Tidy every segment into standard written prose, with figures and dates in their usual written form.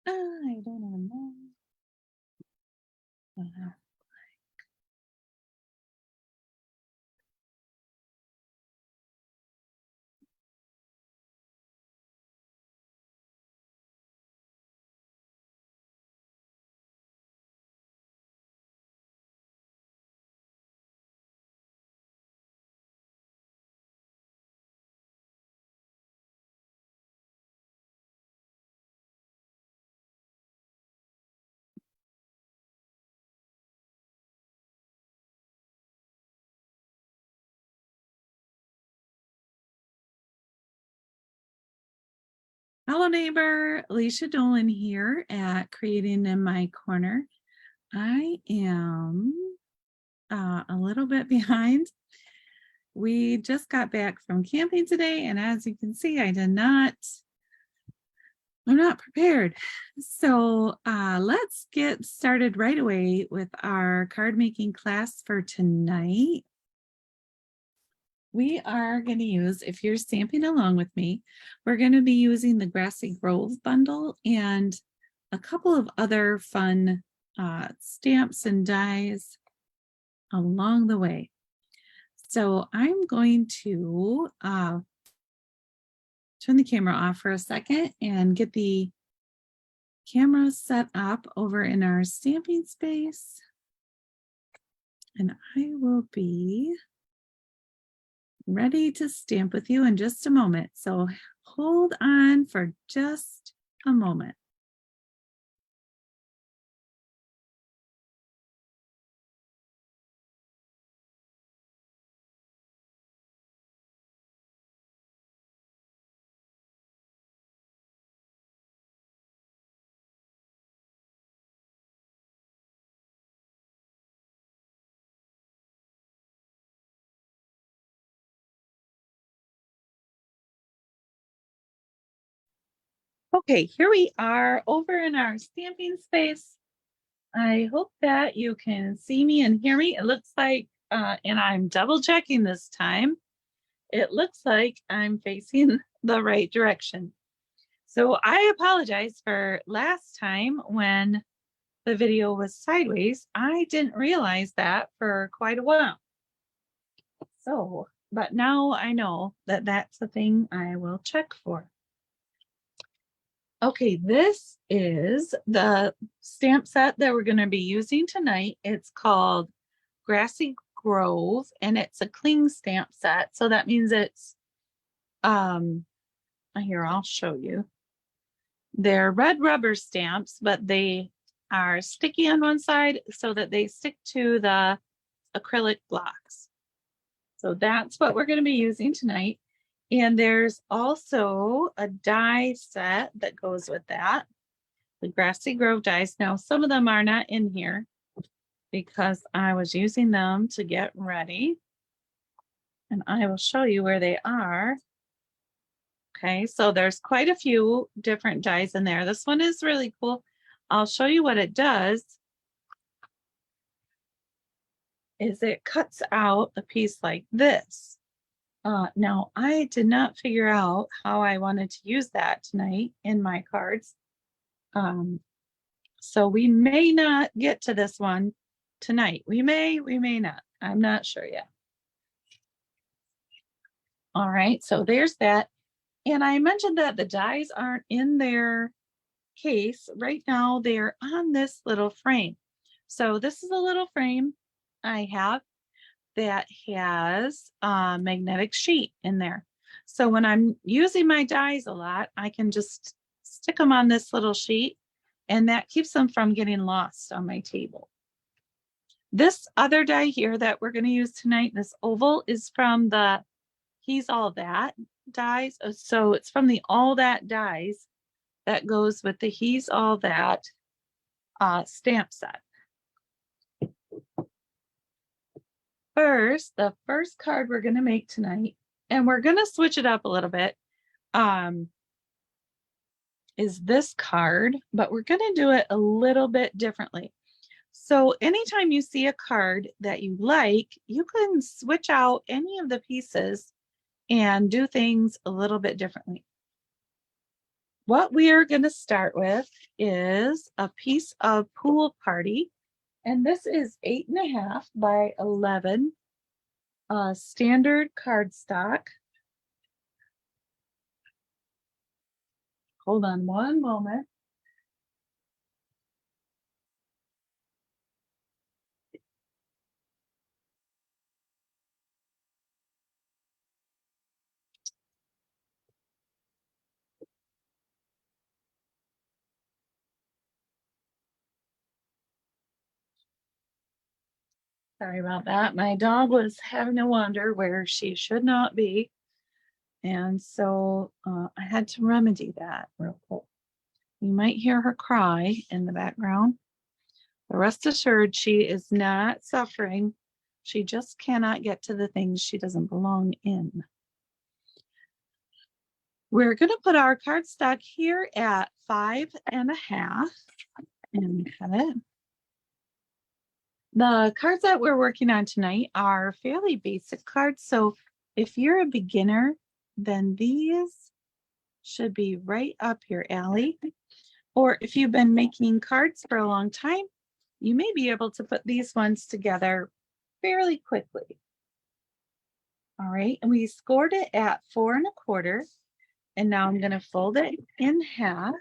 I don't even know. Hello, neighbor. Alicia Dolan here at Creating in My Corner. I am a little bit behind. We just got back from camping today, and as you can see, I'm not prepared. So let's get started right away with our card making class for tonight. We are going to use, if you're stamping along with me, we're going to be using the Grassy Grove bundle and a couple of other fun stamps and dies along the way. So I'm going to turn the camera off for a second and get the camera set up over in our stamping space. And I will be ready to stamp with you in just a moment. So hold on for just a moment. Okay, here we are over in our stamping space. I hope that you can see me and hear me. It looks like, and I'm double checking this time, it looks like I'm facing the right direction. So I apologize for last time when the video was sideways. I didn't realize that for quite a while. So, but now I know that that's the thing I will check for. Okay, this is the stamp set that we're going to be using tonight. It's called Grassy Grove, and it's a cling stamp set. So that means it's, here, I'll show you. They're red rubber stamps, but they are sticky on one side so that they stick to the acrylic blocks. So that's what we're going to be using tonight. And there's also a die set that goes with that, the Grassy Grove dies. Now, some of them are not in here because I was using them to get ready. And I will show you where they are. Okay, so there's quite a few different dies in there. This one is really cool. I'll show you what it does. Is it cuts out a piece like this. Now, I did not figure out how I wanted to use that tonight in my cards. So we may not get to this one tonight. We may not. I'm not sure yet. All right, so there's that. And I mentioned that the dies aren't in their case. Right now, they're on this little frame. So this is a little frame I have that has a magnetic sheet in there. So when I'm using my dies a lot, I can just stick them on this little sheet, and that keeps them from getting lost on my table. This other die here that we're going to use tonight, this oval, is from the He's All That dies. So it's from the All That dies that goes with the He's All That stamp set. First, the first card we're going to make tonight, and we're going to switch it up a little bit, is this card, but we're going to do it a little bit differently. So anytime you see a card that you like, you can switch out any of the pieces and do things a little bit differently. what we are going to start with is a piece of pool party. And this is 8.5 by 11 standard cardstock. Hold on one moment. Sorry about that. My dog was having a wander where she should not be. And so I had to remedy that real quick. You might hear her cry in the background. But rest assured, she is not suffering. She just cannot get to the things she doesn't belong in. We're going to put our cardstock here at 5.5 and cut it. The cards that we're working on tonight are fairly basic cards. So if you're a beginner, then these should be right up your alley. Or if you've been making cards for a long time, you may be able to put these ones together fairly quickly. All right, and we scored it at 4.25. And now I'm going to fold it in half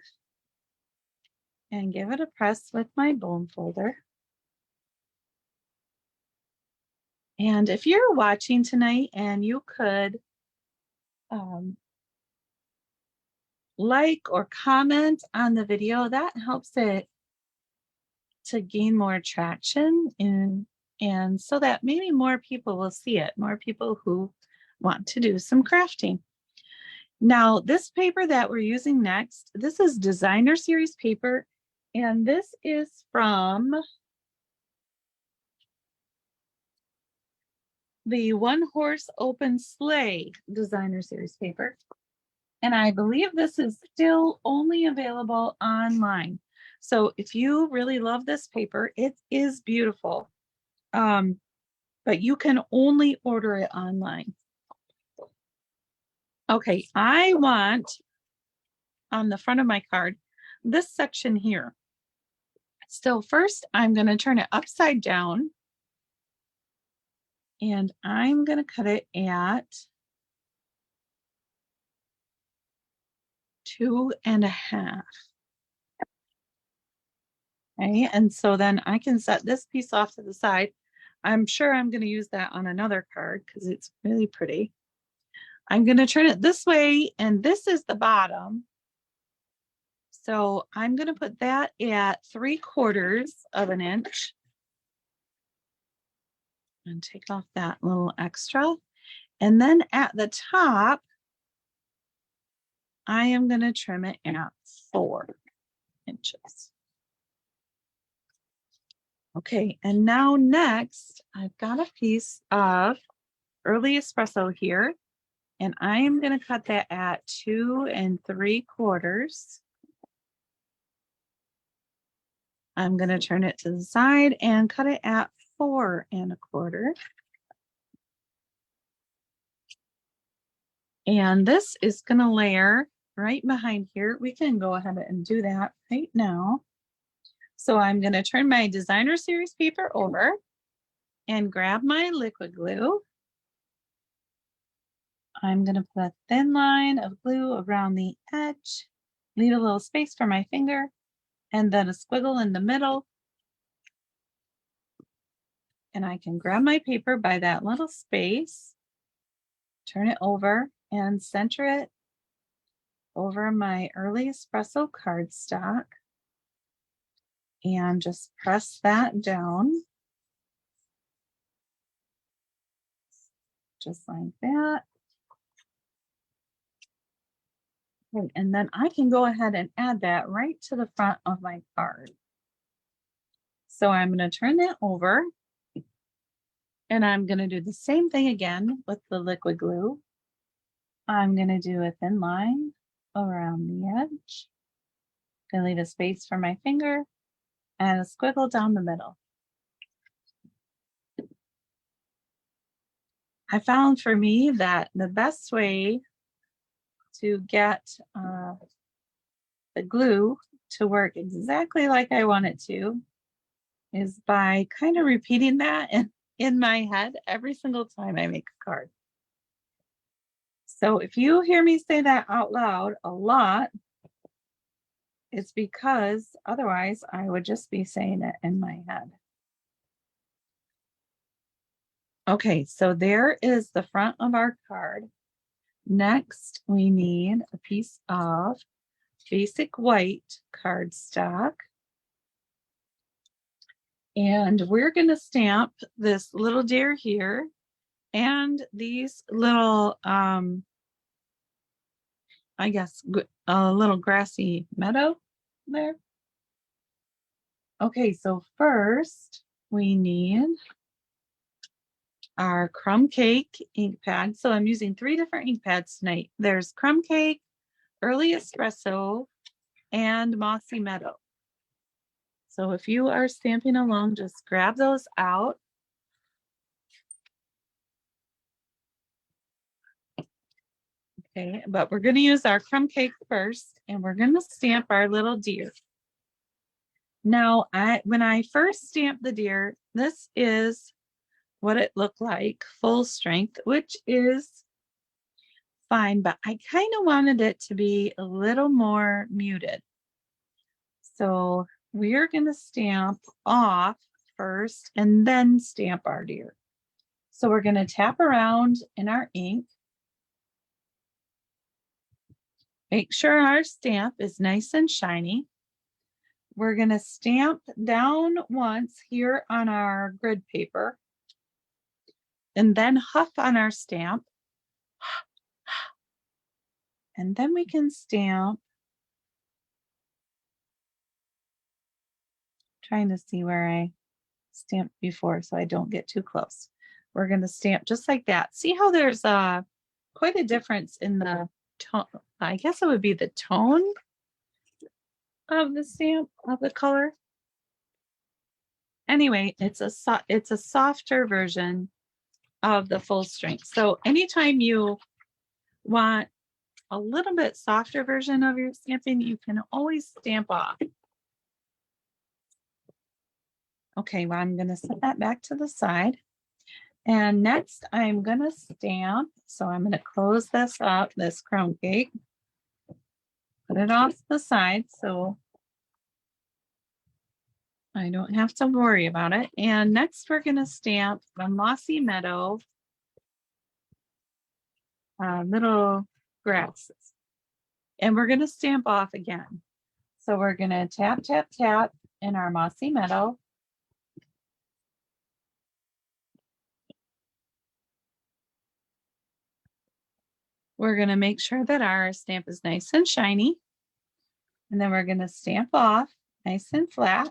and give it a press with my bone folder. And if you're watching tonight and you could like or comment on the video, that helps it to gain more traction and so that maybe more people will see it, more people who want to do some crafting. Now, this paper that we're using next, this is designer series paper, and this is from the One Horse Open Sleigh designer series paper. And I believe this is still only available online. So if you really love this paper, it is beautiful. But you can only order it online. Okay, I want on the front of my card, this section here. So first I'm going to turn it upside down and I'm going to cut it at 2.5. Okay, and so then I can set this piece off to the side. I'm sure I'm going to use that on another card because it's really pretty. I'm going to turn it this way, and this is the bottom. So I'm going to put that at 3/4 of an inch. And take off that little extra. And then at the top, I am going to trim it at 4 inches. Okay, and now next, I've got a piece of early espresso here, and I am going to cut that at 2 3/4. I'm going to turn it to the side and cut it at 4 1/4. And this is going to layer right behind here. We can go ahead and do that right now. So I'm going to turn my designer series paper over and grab my liquid glue. I'm going to put a thin line of glue around the edge, leave a little space for my finger, and then a squiggle in the middle. And I can grab my paper by that little space, turn it over, and center it over my early espresso cardstock. And just press that down. Just like that. Okay, and then I can go ahead and add that right to the front of my card. So I'm going to turn that over and I'm going to do the same thing again with the liquid glue. I'm going to do a thin line around the edge. Going to leave a space for my finger and a squiggle down the middle. I found for me that the best way to get the glue to work exactly like I want it to is by kind of repeating that in my head every single time I make a card. So if you hear me say that out loud a lot, it's because otherwise I would just be saying it in my head. Okay, so there is the front of our card. Next, we need a piece of basic white cardstock. And we're going to stamp this little deer here and these little, I guess, a little grassy meadow there. Okay, so first we need our crumb cake ink pad. So I'm using 3 different ink pads tonight. There's crumb cake, early espresso, and mossy meadow. So if you are stamping along, just grab those out. Okay, but we're going to use our crumb cake first, and we're going to stamp our little deer. Now, when I first stamped the deer, this is what it looked like, full strength, which is fine, but I kind of wanted it to be a little more muted. So we're going to stamp off first and then stamp our deer. So we're going to tap around in our ink. Make sure our stamp is nice and shiny. We're going to stamp down once here on our grid paper and then huff on our stamp. And then we can stamp. Trying to see where I stamped before so I don't get too close. We're going to stamp just like that. See how there's quite a difference in the tone. I guess it would be the tone of the stamp, of the color. Anyway, it's a softer version of the full strength. So anytime you want a little bit softer version of your stamping, you can always stamp off. Okay, well, I'm going to set that back to the side. And next I'm going to stamp. So I'm going to close this up, this crumb cake, put it off the side so I don't have to worry about it. And next we're going to stamp the mossy meadow little grasses. And we're going to stamp off again. So we're going to tap, tap, tap in our mossy meadow. We're going to make sure that our stamp is nice and shiny. And then we're going to stamp off nice and flat.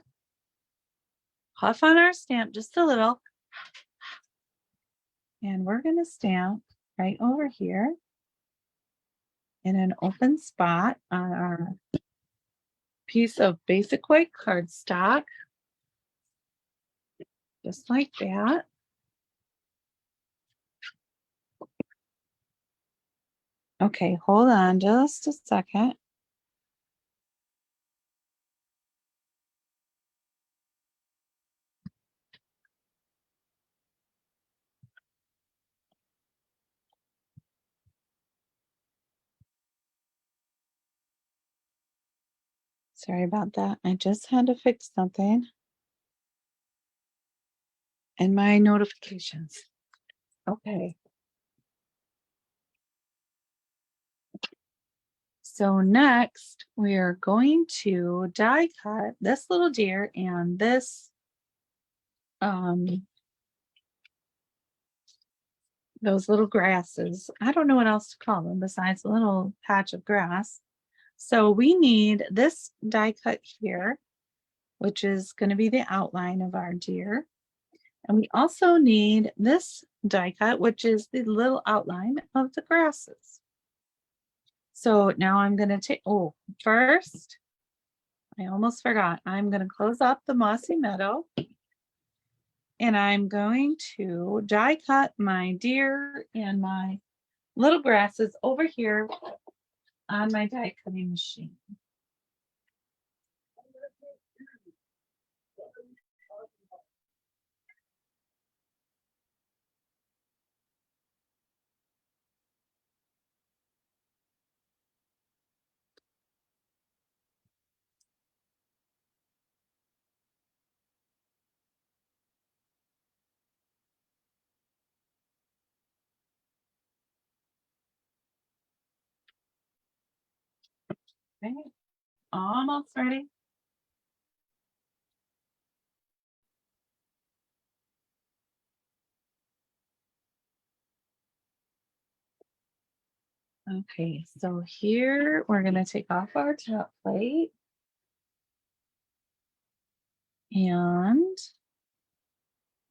Puff on our stamp just a little. And we're going to stamp right over here in an open spot on our piece of basic white cardstock. Just like that. Okay, hold on just a second. Sorry about that. I just had to fix something in my notifications. Okay. So next we are going to die cut this little deer and this those little grasses. I don't know what else to call them besides a little patch of grass. So we need this die cut here, which is going to be the outline of our deer. And we also need this die cut, which is the little outline of the grasses. So now I'm going to take, first, I almost forgot. I'm going to close up the mossy meadow. And I'm going to die cut my deer and my little grasses over here on my die cutting machine. Okay, almost ready. Okay, so here we're going to take off our top plate and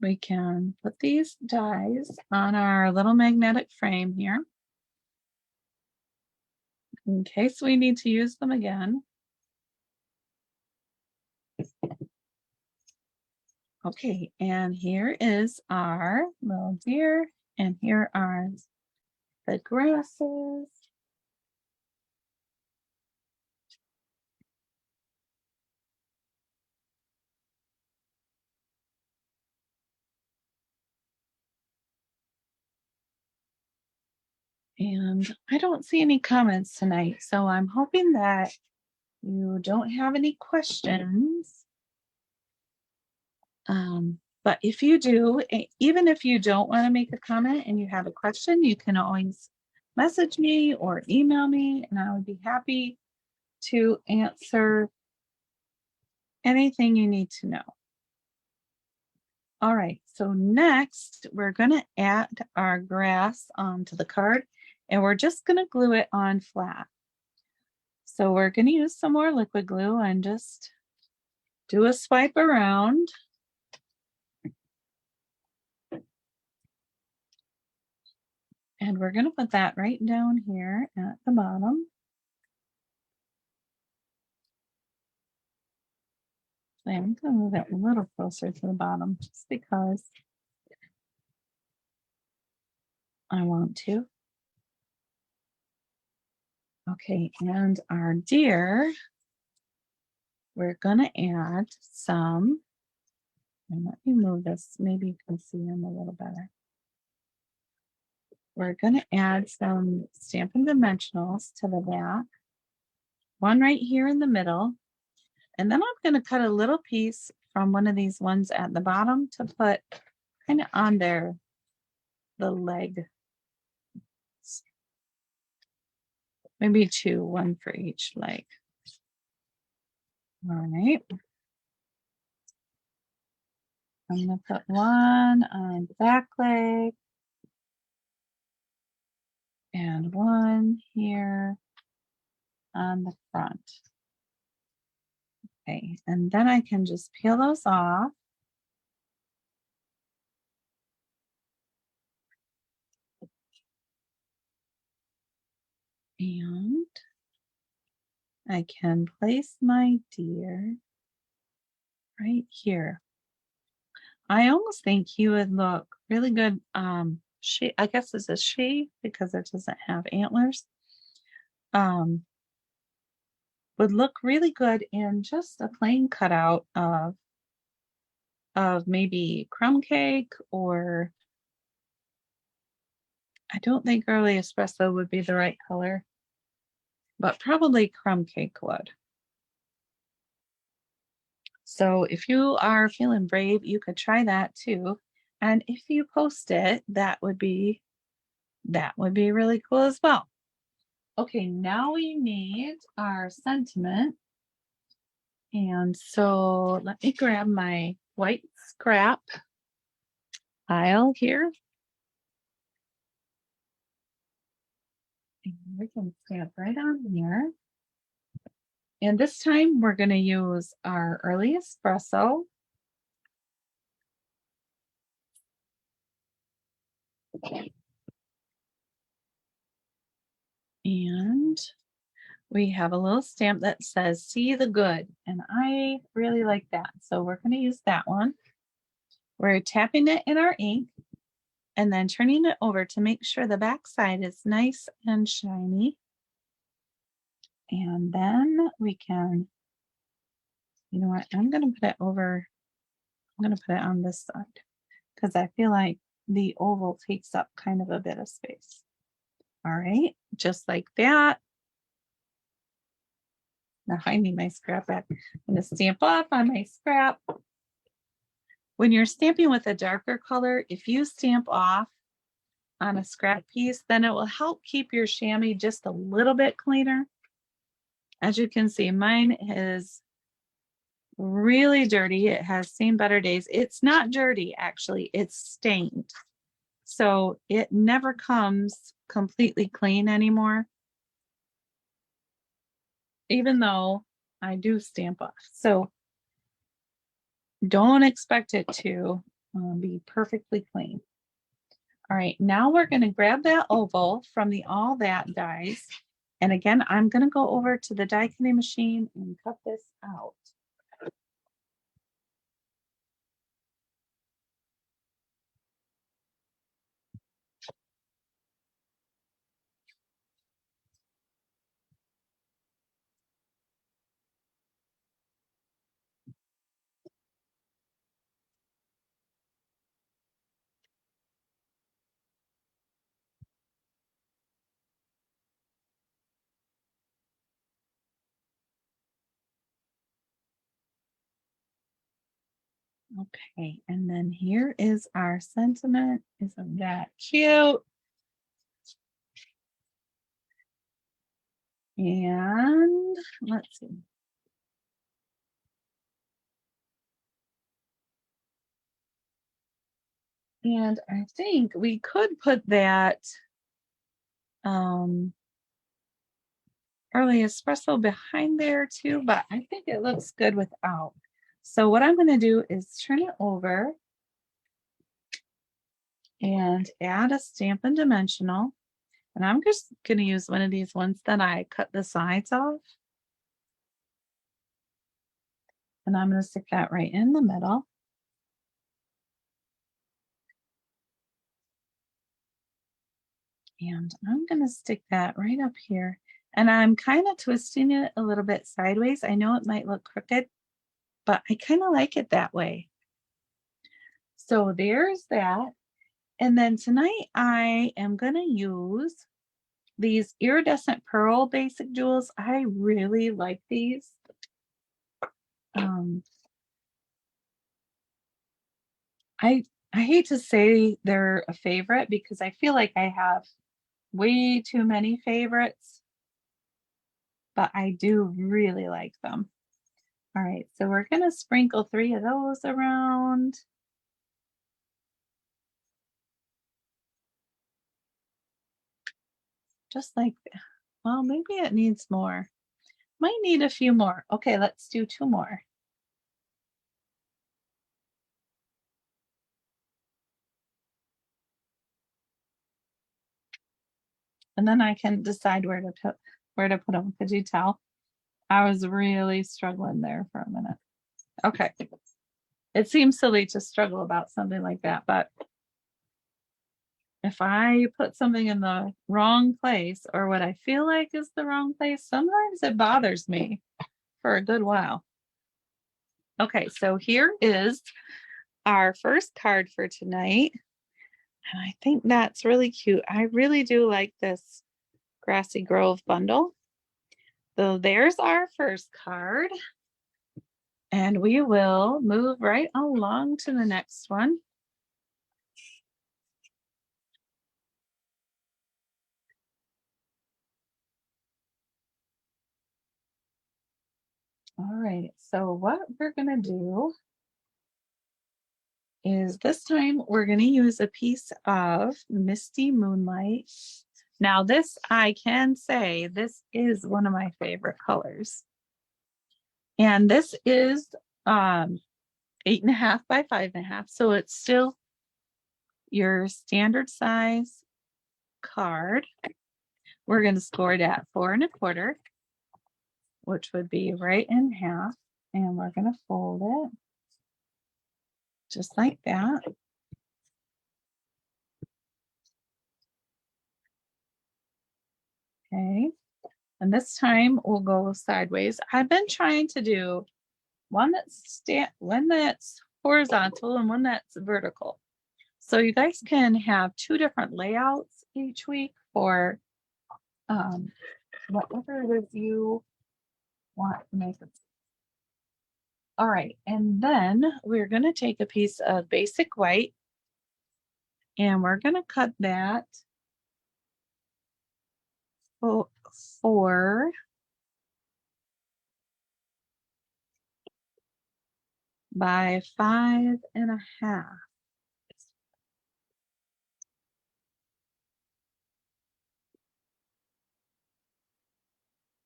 we can put these dies on our little magnetic frame here in case we need to use them again. Okay, and here is our little deer, and here are the grasses. And I don't see any comments tonight, so I'm hoping that you don't have any questions. But if you do, even if you don't want to make a comment and you have a question, you can always message me or email me, and I would be happy to answer anything you need to know. All right, so next we're going to add our grass onto the card, and we're just going to glue it on flat. So we're going to use some more liquid glue and just do a swipe around. And we're going to put that right down here at the bottom. So I'm going to move it a little closer to the bottom just because I want to. Okay, and our deer, we're going to add some, and let me move this, maybe you can see him a little better. We're going to add some Stampin' Dimensionals to the back, one right here in the middle, and then I'm going to cut a little piece from one of these ones at the bottom to put kind of on there, the leg. Maybe two, one for each leg. All right. I'm going to put one on the back leg and one here on the front. Okay, and then I can just peel those off. And I can place my deer right here. I almost think he would look really good. I guess it's a she because it doesn't have antlers. Would look really good in just a plain cutout of maybe crumb cake, or I don't think early espresso would be the right color, but probably crumb cake would. So if you are feeling brave, you could try that too. And if you post it, that would be really cool as well. Okay, now we need our sentiment. And so let me grab my white scrap pile here. And we can stamp right on here. And this time we're going to use our early espresso. And we have a little stamp that says "See the Good," and I really like that. So we're going to use that one. We're tapping it in our ink and then turning it over to make sure the back side is nice and shiny. And then we can You know what? I'm going to put it over. I'm going to put it on this side because I feel like the oval takes up kind of a bit of space. All right, just like that. Now I need my scrap back. I'm going to stamp off on my scrap. When you're stamping with a darker color, if you stamp off on a scrap piece, then it will help keep your chamois just a little bit cleaner. As you can see, mine is really dirty. It has seen better days. It's not dirty, actually, it's stained. So it never comes completely clean anymore, even though I do stamp off. So don't expect it to be perfectly clean. All right, now we're going to grab that oval from the All That dies. And again, I'm going to go over to the die cutting machine and cut this out. Okay, and then here is our sentiment. Isn't that cute? And let's see. And I think we could put that early espresso behind there too, but I think it looks good without. So what I'm going to do is turn it over and add a Stampin' Dimensional. And I'm just going to use one of these ones that I cut the sides off. And I'm going to stick that right in the middle. And I'm going to stick that right up here. And I'm kind of twisting it a little bit sideways. I know it might look crooked, but I kind of like it that way. So there's that. And then tonight I am going to use these iridescent pearl basic jewels. I really like these. I hate to say they're a favorite because I feel like I have way too many favorites, but I do really like them. All right, so we're going to sprinkle 3 of those around. Just like, well, maybe it needs more. Might need a few more. Okay, let's do 2 more. And then I can decide where to put them. Could you tell? I was really struggling there for a minute. Okay. It seems silly to struggle about something like that, but if I put something in the wrong place or what I feel like is the wrong place, sometimes it bothers me for a good while. Okay, so here is our first card for tonight. And I think that's really cute. I really do like this Grassy Grove bundle. So there's our first card. And we will move right along to the next one. All right, so what we're gonna do is this time we're gonna use a piece of Misty Moonlight. Now this, I can say, this is one of my favorite colors. And this is 8.5 by 5.5, so it's still your standard size card. We're gonna score it at 4 1/4, which would be right in half. And we're gonna fold it just like that. Okay. And this time we'll go sideways. I've been trying to do one that's horizontal and one that's vertical. So you guys can have two different layouts each week for whatever it is you want to make it. All right, and then we're going to take a piece of basic white and we're going to cut that four by 5.5.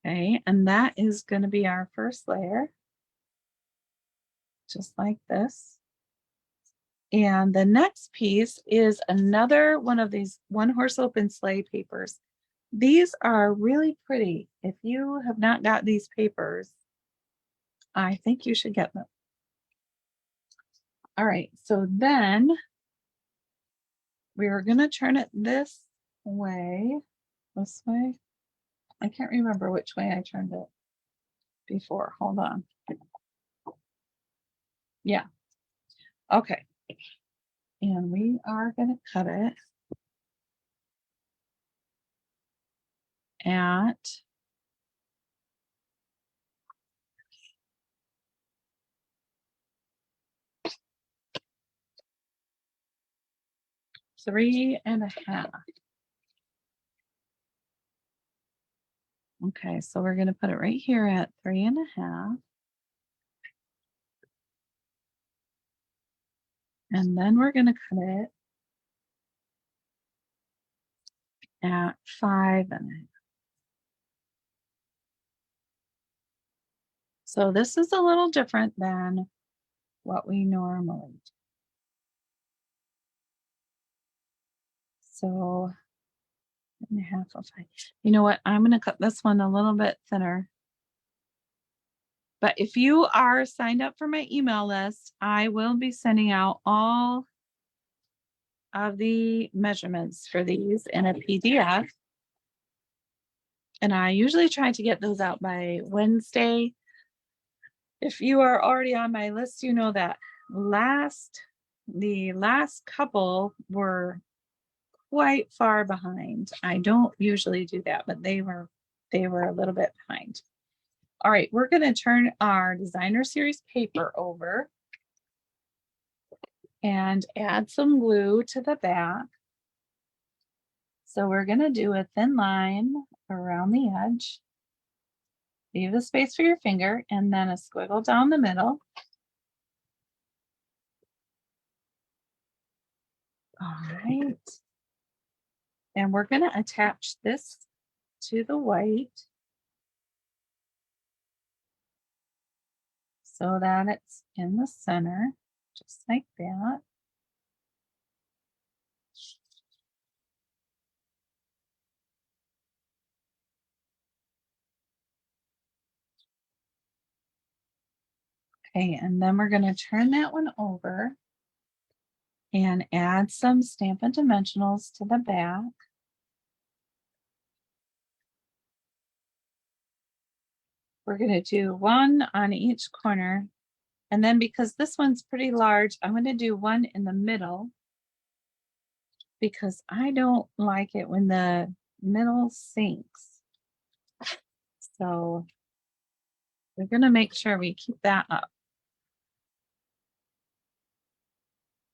Okay, and that is going to be our first layer, just like this. And the next piece is another one of these one horse open sleigh papers. These are really pretty. If you have not got these papers, I think you should get them. All right, so then we're going to turn it this way. I can't remember which way I turned it before. Hold on. Yeah. Okay. And we are going to cut it at 3.5. Okay, so we're going to put it right here at 3.5. And then we're going to cut it at 5.5. So this is a little different than what we normally do. So 1.5 of 5. You know what? I'm going to cut this one a little bit thinner. But if you are signed up for my email list, I will be sending out all of the measurements for these in a PDF. And I usually try to get those out by Wednesday. If you are already on my list, you know that the last couple were quite far behind. I don't usually do that, but they were a little bit behind. All right, we're going to turn our designer series paper over and add some glue to the back. So we're going to do a thin line around the edge. Leave the space for your finger and then a squiggle down the middle. All right. And we're going to attach this to the white so that it's in the center, just like that. Okay, and then we're going to turn that one over and add some Stampin' Dimensionals to the back. We're going to do one on each corner. And then because this one's pretty large, I'm going to do one in the middle because I don't like it when the middle sinks. So we're going to make sure we keep that up.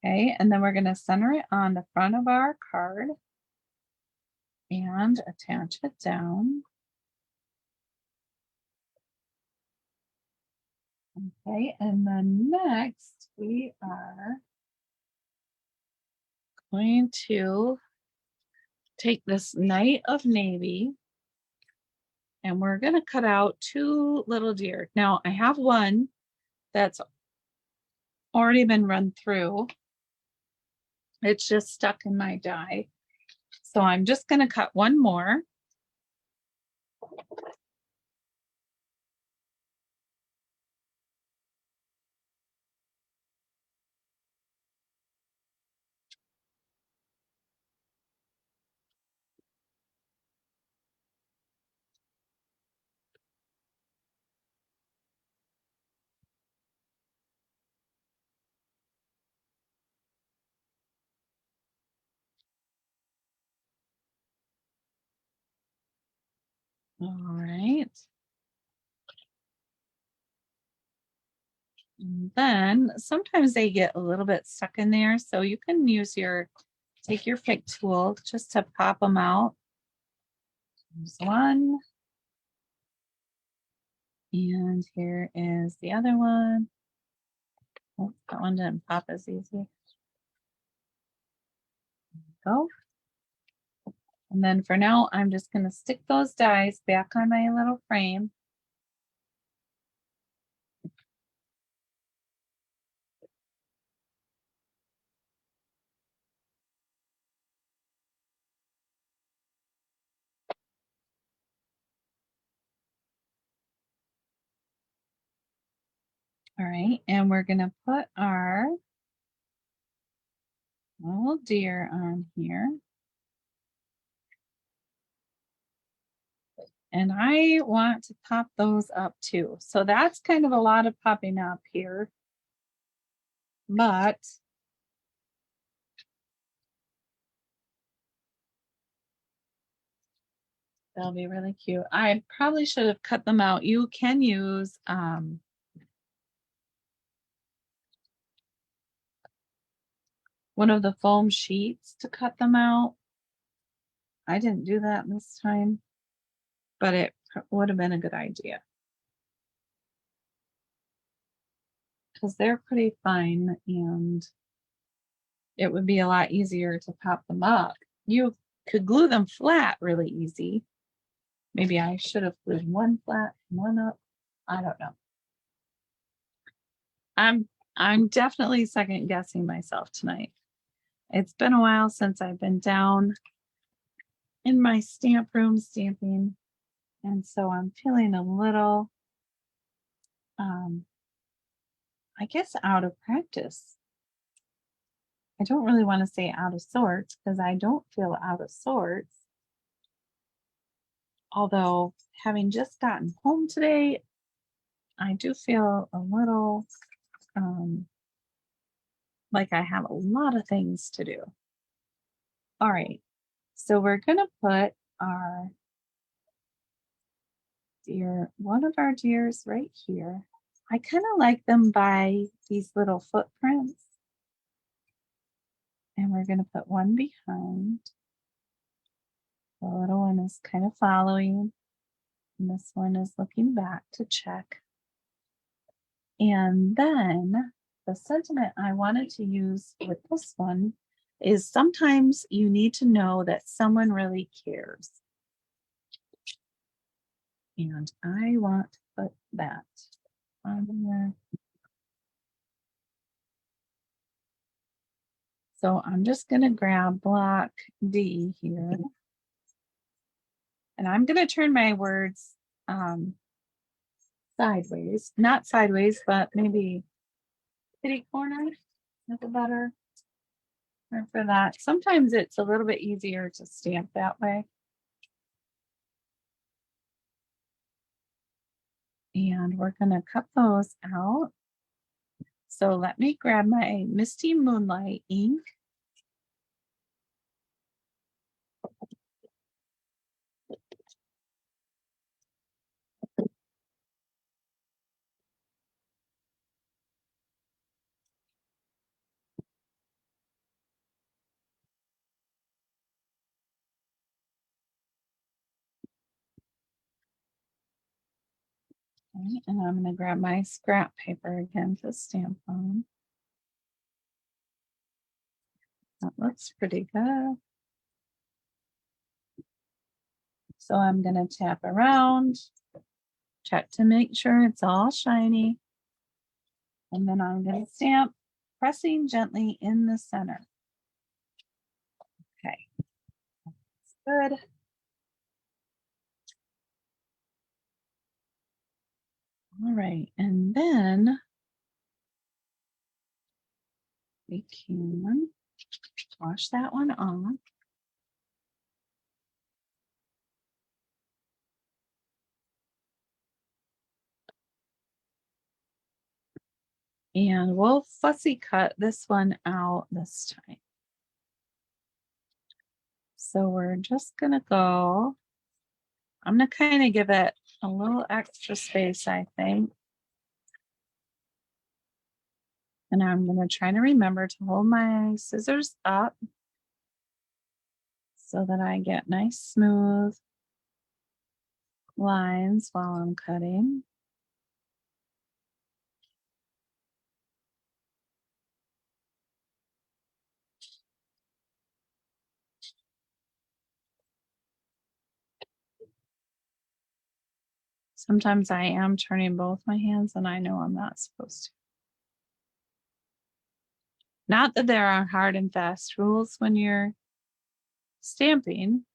Okay, and then we're going to center it on the front of our card and attach it down. Okay, and then next we are going to take this Night of Navy and we're going to cut out two little deer. Now I have one that's already been run through. It's just stuck in my die. So I'm just going to cut one more. All right. And then sometimes they get a little bit stuck in there. So you can take your pick tool just to pop them out. There's one. And here is the other one. Oh, that one didn't pop as easy. Go. And then for now, I'm just going to stick those dies back on my little frame. All right, and we're going to put our little deer on here. And I want to pop those up too. So that's kind of a lot of popping up here. But they'll be really cute. I probably should have cut them out. You can use one of the foam sheets to cut them out. I didn't do that this time, but it would have been a good idea because they're pretty fine and it would be a lot easier to pop them up. You could glue them flat really easy. Maybe I should have glued one flat, one up. I don't know. I'm definitely second guessing myself tonight. It's been a while since I've been down in my stamp room stamping, and so I'm feeling a little I guess out of practice. I don't really want to say out of sorts because I don't feel out of sorts. Although having just gotten home today, I do feel a little like I have a lot of things to do. All right, so we're gonna put our one of our deers right here. I kind of like them by these little footprints. And we're gonna put one behind. The little one is kind of following. And this one is looking back to check. And then the sentiment I wanted to use with this one is sometimes you need to know that someone really cares. And I want to put that on there. So I'm just going to grab block D here. And I'm going to turn my words sideways, not sideways, but maybe kitty corner is a better word for that. Sometimes it's a little bit easier to stamp that way. And we're going to cut those out. So let me grab my Misty Moonlight ink. Okay, and I'm going to grab my scrap paper again to stamp on. That looks pretty good. So I'm going to tap around, check to make sure it's all shiny. And then I'm going to stamp, pressing gently in the center. Okay, that's good. All right, and then we can wash that one off. And we'll fussy cut this one out this time. So we're just gonna go I'm gonna kind of give it a little extra space, I think. And I'm gonna try to remember to hold my scissors up so that I get nice smooth lines while I'm cutting. Sometimes I am turning both my hands and I know I'm not supposed to. Not that there are hard and fast rules when you're stamping,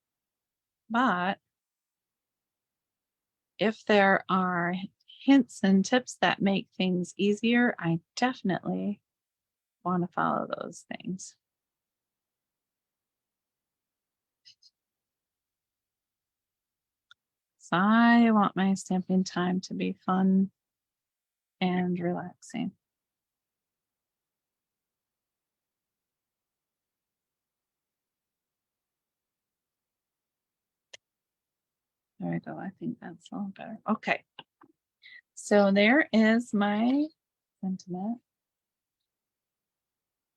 but if there are hints and tips that make things easier, I definitely want to follow those things. So I want my stamping time to be fun and relaxing. There we go. I think that's a little better. Okay. So there is my sentiment.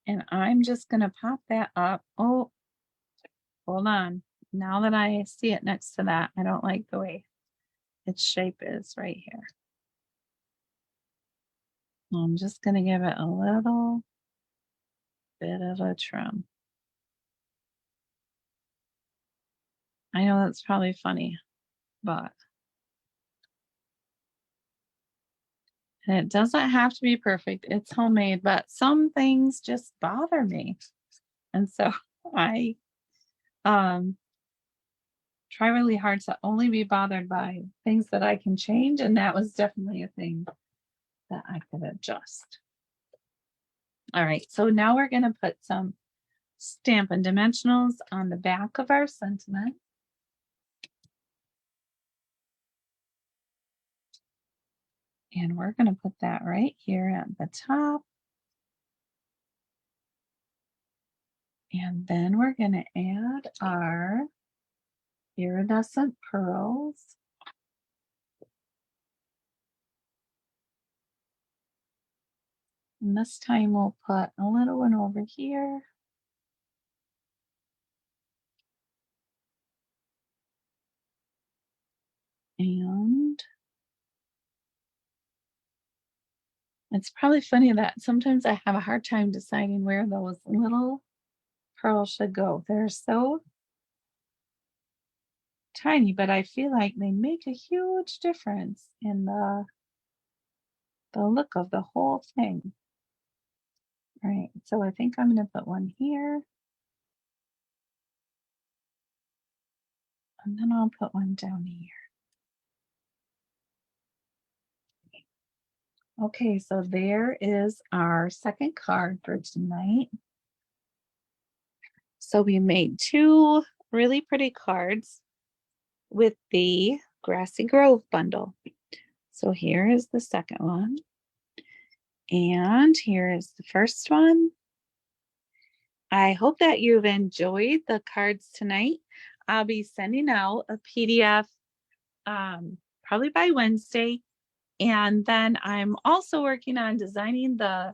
And I'm just going to pop that up. Oh, hold on. Now that I see it next to that, I don't like the way its shape is right here. I'm just going to give it a little bit of a trim. I know that's probably funny, but it doesn't have to be perfect. It's homemade, but some things just bother me. And so I try really hard to only be bothered by things that I can change. And that was definitely a thing that I could adjust. All right, so now we're going to put some Stampin' Dimensionals on the back of our sentiment. And we're going to put that right here at the top. And then we're going to add our iridescent pearls. And this time we'll put a little one over here. And it's probably funny that sometimes I have a hard time deciding where those little pearls should go. They're so tiny, but I feel like they make a huge difference in the look of the whole thing. All right, so I think I'm going to put one here. And then I'll put one down here. Okay, so there is our second card for tonight. So we made two really pretty cards with the Grassy Grove bundle. So here is the second one. And here is the first one. I hope that you've enjoyed the cards tonight. I'll be sending out a PDF probably by Wednesday. And then I'm also working on designing the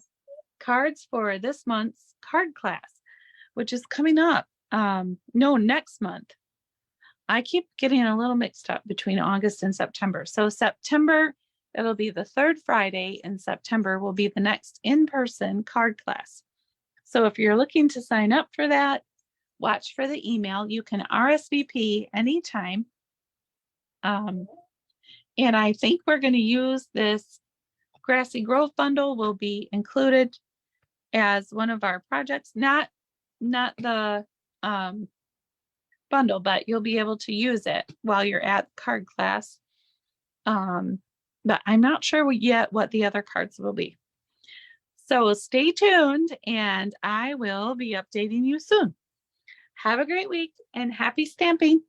cards for this month's card class, which is coming up. No, next month. I keep getting a little mixed up between August and September. So September, it'll be the third Friday in September will be the next in-person card class. So if you're looking to sign up for that, watch for the email. You can RSVP anytime. And I think we're going to use this Grassy Grove bundle will be included as one of our projects, not the bundle, but you'll be able to use it while you're at card class. But I'm not sure yet what the other cards will be. So stay tuned and I will be updating you soon. Have a great week and happy stamping.